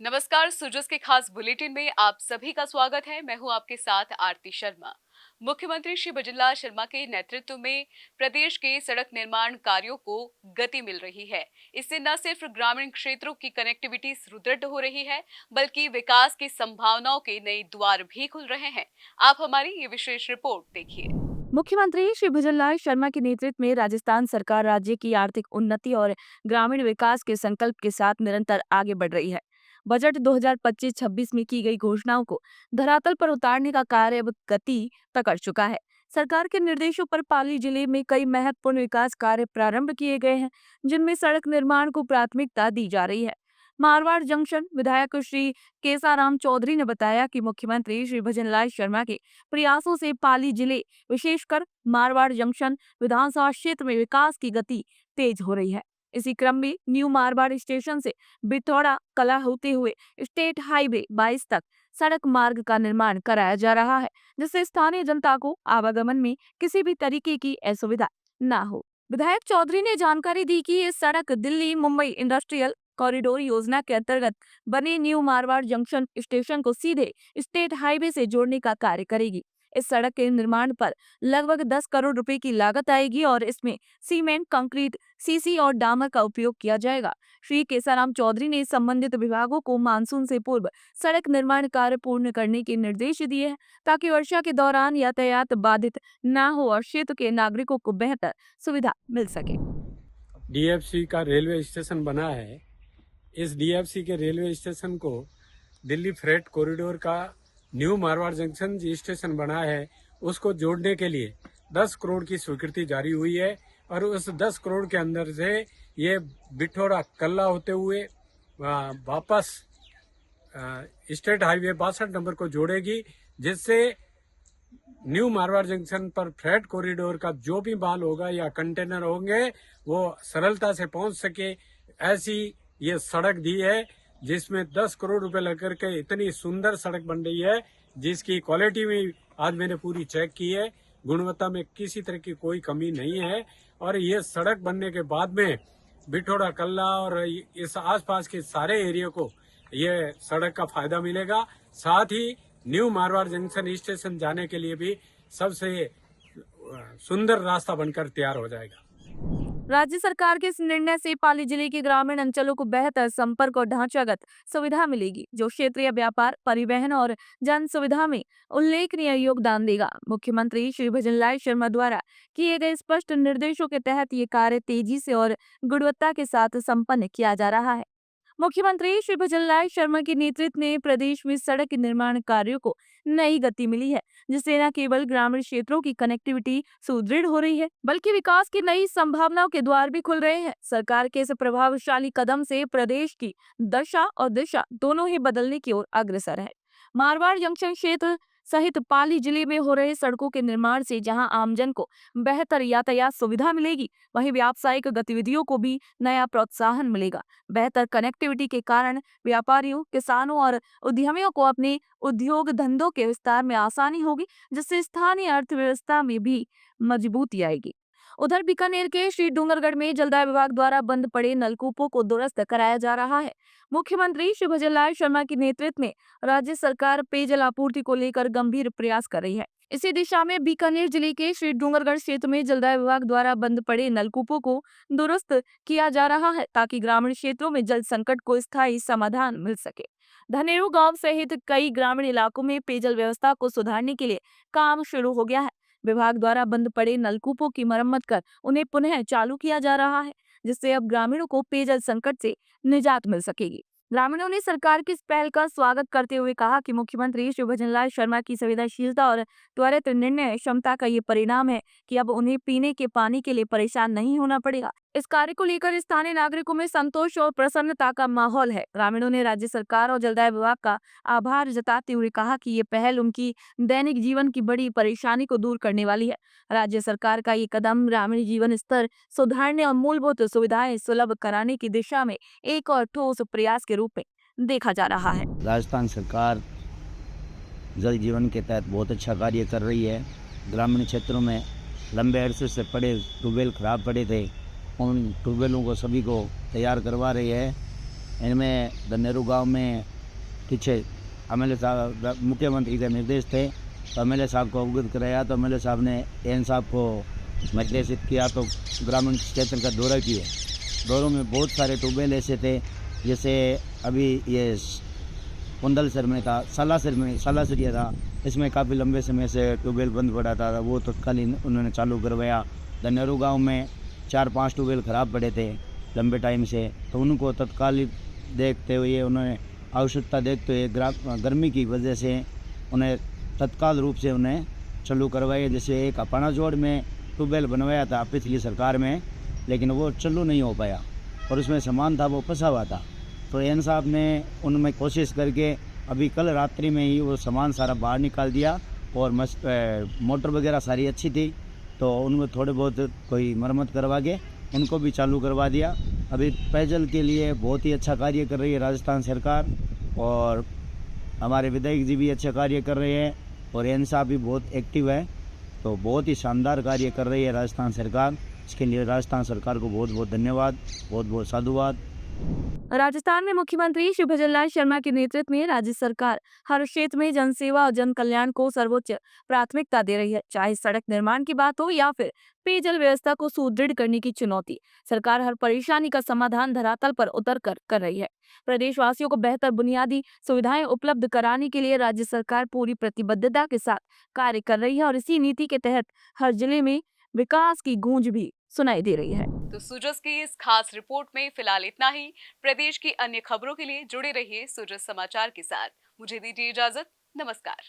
नमस्कार। सुजस के खास बुलेटिन में आप सभी का स्वागत है। मैं हूं आपके साथ आरती शर्मा। मुख्यमंत्री श्री भजनलाल शर्मा के नेतृत्व में प्रदेश के सड़क निर्माण कार्यों को गति मिल रही है। इससे न सिर्फ ग्रामीण क्षेत्रों की कनेक्टिविटी सुदृढ़ हो रही है, बल्कि विकास की संभावनाओं के नए द्वार भी खुल रहे हैं। आप हमारी ये विशेष रिपोर्ट देखिए। मुख्यमंत्री श्री भजनलाल शर्मा के नेतृत्व में राजस्थान सरकार राज्य की आर्थिक उन्नति और ग्रामीण विकास के संकल्प के साथ निरंतर आगे बढ़ रही है। बजट 2025-26 में की गई घोषणाओं को धरातल पर उतारने का कार्य अब गति पकड़ चुका है। सरकार के निर्देशों पर पाली जिले में कई महत्वपूर्ण विकास कार्य प्रारंभ किए गए हैं, जिनमें सड़क निर्माण को प्राथमिकता दी जा रही है। मारवाड़ जंक्शन विधायक श्री केसाराम चौधरी ने बताया कि मुख्यमंत्री श्री भजनलाल शर्मा के प्रयासों से पाली जिले, विशेषकर मारवाड़ जंक्शन विधानसभा क्षेत्र में विकास की गति तेज हो रही है। इसी क्रम में न्यू मारवाड़ स्टेशन से बिथौड़ा कला होते हुए स्टेट हाईवे 22 तक सड़क मार्ग का निर्माण कराया जा रहा है, जिससे स्थानीय जनता को आवागमन में किसी भी तरीके की असुविधा न हो। विधायक चौधरी ने जानकारी दी कि ये सड़क दिल्ली मुंबई इंडस्ट्रियल कॉरिडोर योजना के अंतर्गत बने न्यू मारवाड़ जंक्शन स्टेशन को सीधे स्टेट हाईवे से जोड़ने का कार्य करेगी। इस सड़क के निर्माण पर लगभग 10 करोड़ रुपए की लागत आएगी और इसमें सीमेंट, कंक्रीट, सीसी और डामर का उपयोग किया जाएगा। श्री केसाराम चौधरी ने संबंधित विभागों को मानसून से पूर्व सड़क निर्माण कार्य पूर्ण करने के निर्देश दिए हैं, ताकि वर्षा के दौरान यातायात बाधित न हो और क्षेत्र के नागरिकों को बेहतर सुविधा मिल सके। डीएफसी का रेलवे स्टेशन बना है। इस डीएफसी के रेलवे स्टेशन को दिल्ली फ्रेट कॉरिडोर का न्यू मारवाड़ जंक्शन जी स्टेशन बना है, उसको जोड़ने के लिए 10 करोड़ की स्वीकृति जारी हुई है और उस 10 करोड़ के अंदर से ये बिठौड़ा कल्ला होते हुए वापस स्टेट हाईवे 62 नंबर को जोड़ेगी, जिससे न्यू मारवाड़ जंक्शन पर फ्रेट कॉरिडोर का जो भी माल होगा या कंटेनर होंगे वो सरलता से पहुंच सके। ऐसी ये सड़क दी है, जिसमें 10 करोड़ रुपए लग करके इतनी सुंदर सड़क बन रही है, जिसकी क्वालिटी में आज मैंने पूरी चेक की है। गुणवत्ता में किसी तरह की कोई कमी नहीं है और ये सड़क बनने के बाद में बिठौड़ा कल्ला और इस आसपास के सारे एरिया को ये सड़क का फायदा मिलेगा। साथ ही न्यू मारवाड़ जंक्शन स्टेशन जाने के लिए भी सबसे सुंदर रास्ता बनकर तैयार हो जाएगा। राज्य सरकार के इस निर्णय से पाली जिले के ग्रामीण अंचलों को बेहतर संपर्क और ढांचागत सुविधा मिलेगी, जो क्षेत्रीय व्यापार, परिवहन और जन सुविधा में उल्लेखनीय योगदान देगा। मुख्यमंत्री श्री भजनलाल शर्मा द्वारा किए गए स्पष्ट निर्देशों के तहत ये कार्य तेजी से और गुणवत्ता के साथ संपन्न किया जा रहा है। मुख्यमंत्री श्री भजनलाल शर्मा के नेतृत्व में प्रदेश में सड़क निर्माण कार्यों को नई गति मिली है, जिससे न केवल ग्रामीण क्षेत्रों की कनेक्टिविटी सुदृढ़ हो रही है, बल्कि विकास की नई संभावनाओं के द्वार भी खुल रहे हैं। सरकार के इस प्रभावशाली कदम से प्रदेश की दशा और दिशा दोनों ही बदलने की ओर अग्रसर है। मारवाड़ जंक्शन क्षेत्र सहित पाली जिले में हो रहे सड़कों के निर्माण से जहां आमजन को बेहतर यातायात सुविधा मिलेगी, वहीं व्यावसायिक गतिविधियों को भी नया प्रोत्साहन मिलेगा। बेहतर कनेक्टिविटी के कारण व्यापारियों, किसानों और उद्यमियों को अपने उद्योग धंधों के विस्तार में आसानी होगी, जिससे स्थानीय अर्थव्यवस्था में भी मजबूती आएगी। उधर बीकानेर के श्री डूंगरगढ़ में जलदाय विभाग द्वारा बंद पड़े नलकूपों को दुरुस्त कराया जा रहा है। मुख्यमंत्री श्री भजनलाल शर्मा के नेतृत्व में राज्य सरकार पेयजल आपूर्ति को लेकर गंभीर प्रयास कर रही है। इसी दिशा में बीकानेर जिले के श्री डूंगरगढ़ क्षेत्र में जलदाय विभाग द्वारा बंद पड़े नलकूपों को दुरुस्त किया जा रहा है, ताकि ग्रामीण क्षेत्रों में जल संकट को स्थायी समाधान मिल सके। धनेरू गांव सहित कई ग्रामीण इलाकों में पेयजल व्यवस्था को सुधारने के लिए काम शुरू हो गया है। विभाग द्वारा बंद पड़े नलकूपों की मरम्मत कर उन्हें पुनः चालू किया जा रहा है, जिससे अब ग्रामीणों को पेयजल संकट से निजात मिल सकेगी। ग्रामीणों ने सरकार की इस पहल का स्वागत करते हुए कहा कि मुख्यमंत्री श्री भजनलाल शर्मा की संवेदनशीलता और त्वरित निर्णय क्षमता का ये परिणाम है कि अब उन्हें पीने के पानी के लिए परेशान नहीं होना पड़ेगा। इस कार्य को लेकर स्थानीय नागरिकों में संतोष और प्रसन्नता का माहौल है। ग्रामीणों ने राज्य सरकार और जलदाय विभाग का आभार जताते हुए कहा कि ये पहल उनकी दैनिक जीवन की बड़ी परेशानी को दूर करने वाली है। राज्य सरकार का ये कदम ग्रामीण जीवन स्तर सुधारने और मूलभूत सुविधाएं सुलभ कराने की दिशा में एक और ठोस प्रयास के रूप में देखा जा रहा है। राजस्थान सरकार जल जीवन के तहत बहुत अच्छा कार्य कर रही है। ग्रामीण क्षेत्रों में लंबे अरसे से पड़े ट्यूबवेल खराब पड़े थे, उन ट्यूबवेलों को सभी को तैयार करवा रही है। इनमें धनेरू गांव में पीछे एमएलए साहब मुख्यमंत्री के निर्देश थे, तो एमएलए साहब को अवगत कराया, तो एमएलए साहब ने एन साहब को निर्देशित किया, तो ग्रामीण क्षेत्र का दौरा किए। दौरों में बहुत सारे ट्यूबवेल ऐसे थे, जैसे अभी ये कुंडलसर में था, सालासरिया था, इसमें काफ़ी लंबे समय से ट्यूबवेल बंद पड़ा था, वो तत्कालीन उन्होंने चालू करवाया। धनेरू गांव में 4-5 ट्यूबवेल ख़राब पड़े थे लंबे टाइम से, तो उनको तत्कालीन देखते हुए उन्होंने आवश्यकता देखते हुए गर्मी की वजह से उन्हें तत्काल रूप से उन्हें चालू करवाए। जैसे एक अपाना जोड़ में ट्यूबवेल बनवाया था पिछली सरकार में, लेकिन वो चालू नहीं हो पाया और उसमें सामान था वो फंसा हुआ था, तो एन साहब ने उनमें कोशिश करके अभी कल रात्रि में ही वो सामान सारा बाहर निकाल दिया और मोटर वगैरह सारी अच्छी थी, तो उनमें थोड़े बहुत कोई मरम्मत करवा के उनको भी चालू करवा दिया। अभी पेयजल के लिए बहुत ही अच्छा कार्य कर रही है राजस्थान सरकार, और हमारे विधायक जी भी अच्छा कार्य कर रहे हैं और एन साहब भी बहुत एक्टिव है, तो बहुत ही शानदार कार्य कर रही है राजस्थान सरकार। इसके लिए राजस्थान सरकार को बहुत बहुत धन्यवाद, बहुत बहुत साधुवाद। राजस्थान में मुख्यमंत्री श्री भजनलाल शर्मा के नेतृत्व में राज्य सरकार हर क्षेत्र में जनसेवा और जन कल्याण को सर्वोच्च प्राथमिकता दे रही है। चाहे सड़क निर्माण की बात हो या फिर पेयजल व्यवस्था को सुदृढ़ करने की चुनौती, सरकार हर परेशानी का समाधान धरातल पर उतर कर रही है। प्रदेशवासियों को बेहतर बुनियादी सुविधाएं उपलब्ध कराने के लिए राज्य सरकार पूरी प्रतिबद्धता के साथ कार्य कर रही है और इसी नीति के तहत हर जिले में विकास की गूंज भी सुनाई दे रही है। तो सुजस की इस खास रिपोर्ट में फिलहाल इतना ही। प्रदेश की अन्य खबरों के लिए जुड़े रहिए सुजस समाचार के साथ। मुझे दीजिए इजाजत। नमस्कार।